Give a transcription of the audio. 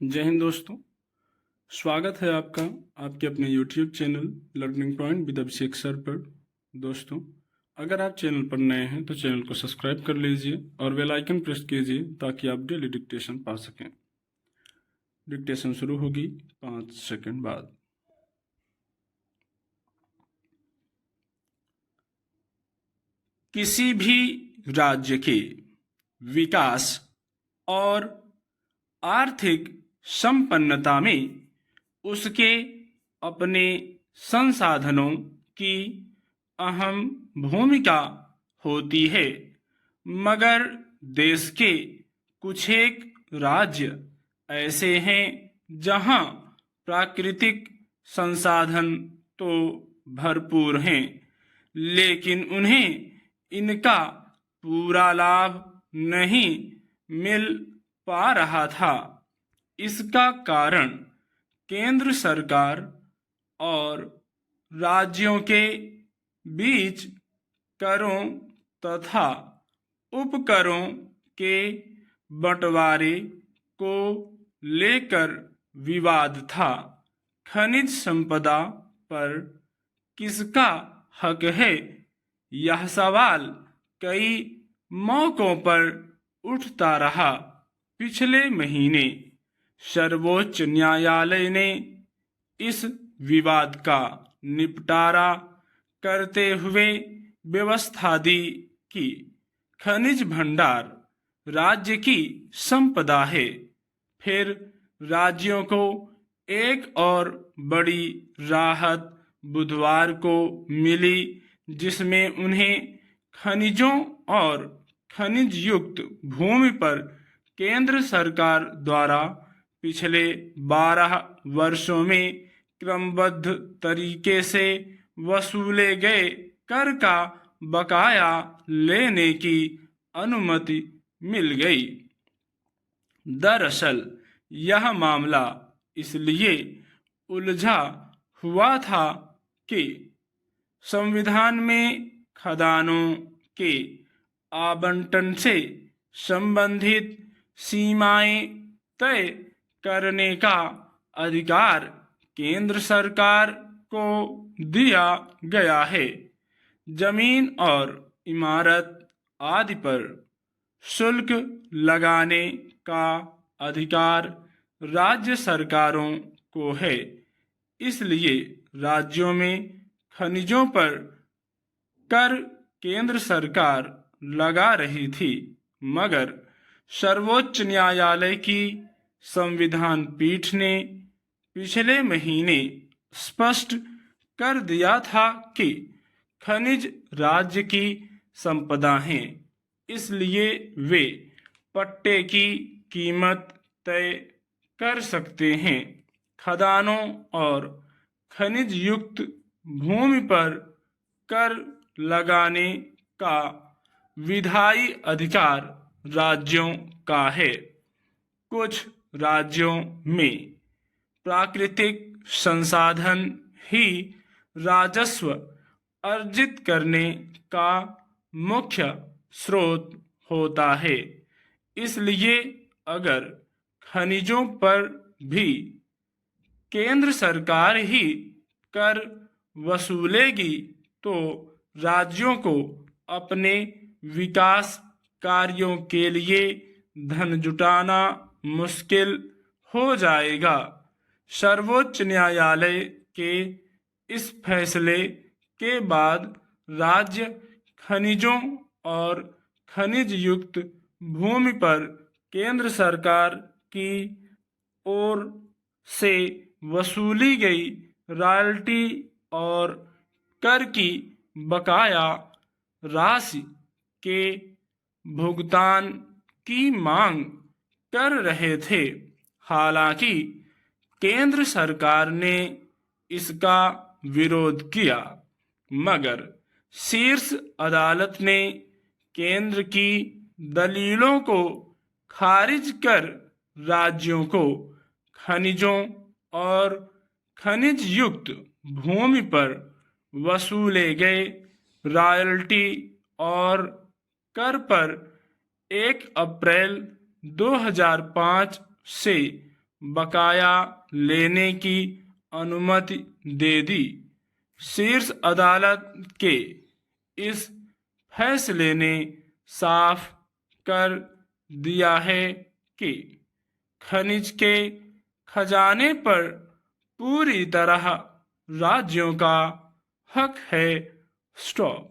जय हिंद दोस्तों। स्वागत है आपका आपके अपने YouTube channel learning point with Abhishek sir पर। दोस्तों, अगर आप चैनल पर नए हैं तो चैनल को सब्सक्राइब कर लीजिए और बेल आइकन प्रेस कीजिए ताकि आप डेली डिक्टेशन पा सकें। डिक्टेशन शुरू होगी 5 सेकंड बाद। किसी भी राज्य के विकास और आर्थिक संपन्नता में उसके अपने संसाधनों की अहम भूमिका होती है, मगर देश के कुछ एक राज्य ऐसे हैं जहां प्राकृतिक संसाधन तो भरपूर हैं, लेकिन उन्हें इनका पूरा लाभ नहीं मिल पा रहा था। इसका कारण केंद्र सरकार और राज्यों के बीच करों तथा उपकरों के बंटवारे को लेकर विवाद था। खनिज संपदा पर किसका हक है, यह सवाल कई मौकों पर उठता रहा। पिछले महीने सर्वोच्च न्यायालय ने इस विवाद का निपटारा करते हुए व्यवस्था दी कि खनिज भंडार राज्य की संपदा है। फिर राज्यों को एक और बड़ी राहत बुधवार को मिली, जिसमें उन्हें खनिजों और खनिज युक्त भूमि पर केंद्र सरकार द्वारा पिछले 12 वर्षों में क्रमबद्ध तरीके से वसूले गए कर का बकाया लेने की अनुमति मिल गई। दरअसल यह मामला इसलिए उलझा हुआ था कि संविधान में खदानों के आवंटन से संबंधित सीमाएं तय करने का अधिकार केंद्र सरकार को दिया गया है। जमीन और इमारत आदि पर शुल्क लगाने का अधिकार राज्य सरकारों को है। इसलिए राज्यों में खनिजों पर कर केंद्र सरकार लगा रही थी, मगर सर्वोच्च न्यायालय की संविधान पीठ ने पिछले महीने स्पष्ट कर दिया था कि खनिज राज्य की संपदा हैं, इसलिए वे पट्टे की कीमत तय कर सकते हैं। खदानों और खनिज युक्त भूमि पर कर लगाने का विधायी अधिकार राज्यों का है। कुछ राज्यों में प्राकृतिक संसाधन ही राजस्व अर्जित करने का मुख्य स्रोत होता है। इसलिए अगर खनिजों पर भी केंद्र सरकार ही कर वसूलेगी तो राज्यों को अपने विकास कार्यों के लिए धन जुटाना मुश्किल हो जाएगा। सर्वोच्च न्यायालय के इस फैसले के बाद राज्य खनिजों और खनिज युक्त भूमि पर केंद्र सरकार की ओर से वसूली गई रॉयल्टी और कर की बकाया राशि के भुगतान की मांग कर रहे थे। हालांकि केंद्र सरकार ने इसका विरोध किया, मगर शीर्ष अदालत ने केंद्र की दलीलों को खारिज कर राज्यों को खनिजों और खनिज युक्त भूमि पर वसूले गए रॉयल्टी और कर पर 1 अप्रैल 2005 से बकाया लेने की अनुमति दे दी। शीर्ष अदालत के इस फैसले ने साफ कर दिया है कि खनिज के खजाने पर पूरी तरह राज्यों का हक है। स्टॉप।